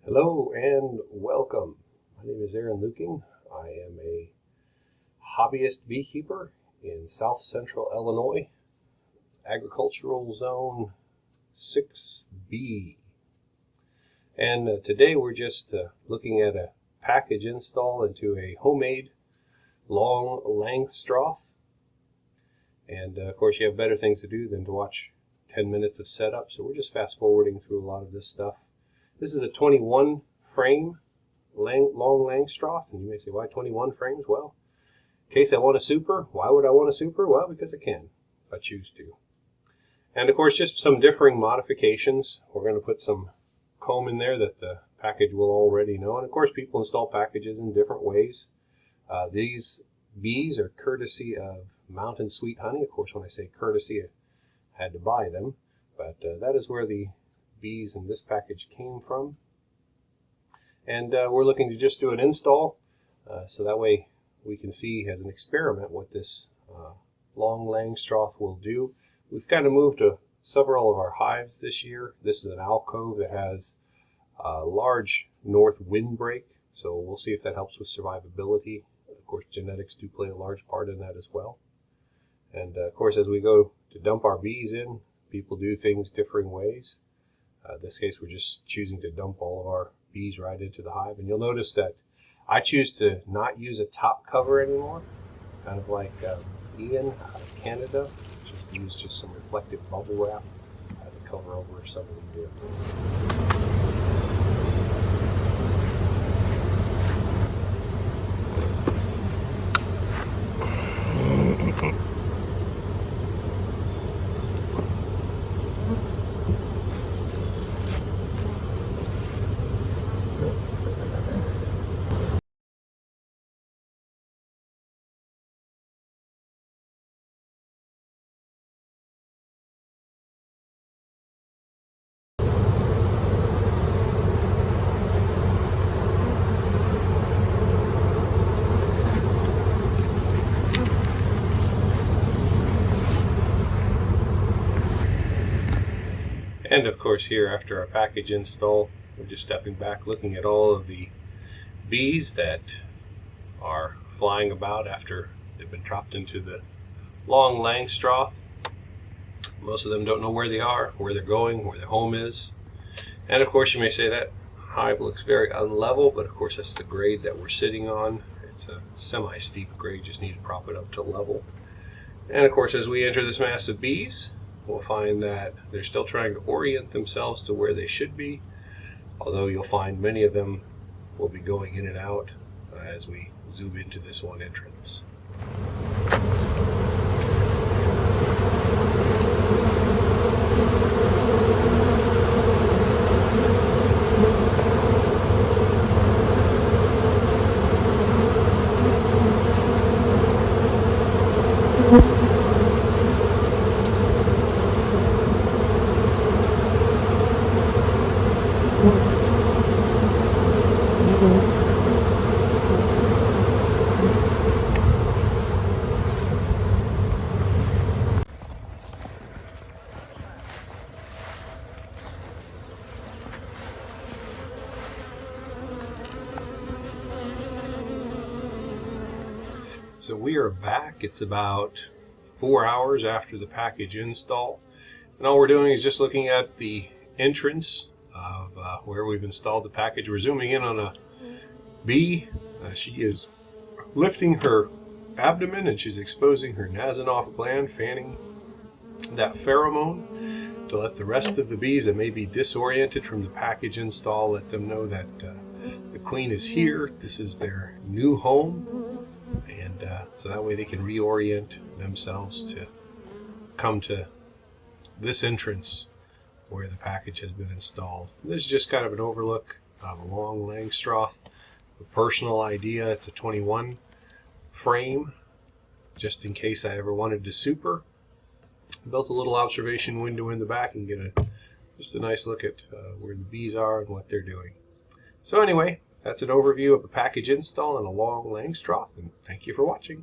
Hello and welcome. My name is Aaron Luking. I am a hobbyist beekeeper in south central Illinois, agricultural zone 6B. And today we're just looking at a package install into a homemade long Langstroth. And of course you have better things to do than to watch 10 minutes of setup, so we're just fast forwarding through a lot of this stuff. This is a 21 frame long Langstroth, and you may say, why 21 frames? Well, in case I want a super. Why would I want a super? Well, because I can, if I choose to. And of course, just some differing modifications. We're going to put some comb in there that the package will already know. And of course, people install packages in different ways. These bees are courtesy of Mountain Sweet Honey. Of course, when I say courtesy, I had to buy them. But that is where the bees in this package came from. And we're looking to just do an install so that way we can see as an experiment what this long Langstroth will do. We've kind of moved to several of our hives this year. This is an alcove that has a large north windbreak, so we'll see if that helps with survivability. Of course, genetics do play a large part in that as well. And of course, as we go to dump our bees in, people do things differing ways. In this case, we're just choosing to dump all of our bees right into the hive. And you'll notice that I choose to not use a top cover anymore, kind of like Ian out of Canada, just use just some reflective bubble wrap to cover over some of the areas. And of course here after our package install, we're just stepping back looking at all of the bees that are flying about after they've been dropped into the long Langstroth. Most of them don't know where they are, where they're going, where their home is. And of course you may say that hive looks very unlevel, but of course that's the grade that we're sitting on. It's a semi-steep grade, just need to prop it up to level. And of course as we enter this mass of bees, we'll find that they're still trying to orient themselves to where they should be, although you'll find many of them will be going in and out as we zoom into this one entrance. So we are back. It's about 4 hours after the package install. And all we're doing is just looking at the entrance of where we've installed the package. We're zooming in on a bee. She is lifting her abdomen and she's exposing her Nasonov gland, fanning that pheromone to let the rest of the bees that may be disoriented from the package install, let them know that the queen is here. This is their new home. And so that way they can reorient themselves to come to this entrance where the package has been installed. This is just kind of an overlook of a long Langstroth, a personal idea. It's a 21 frame, just in case I ever wanted to super. Built a little observation window in the back and get just a nice look at where the bees are and what they're doing. So anyway, that's an overview of a package install and a long Langstroth, and thank you for watching.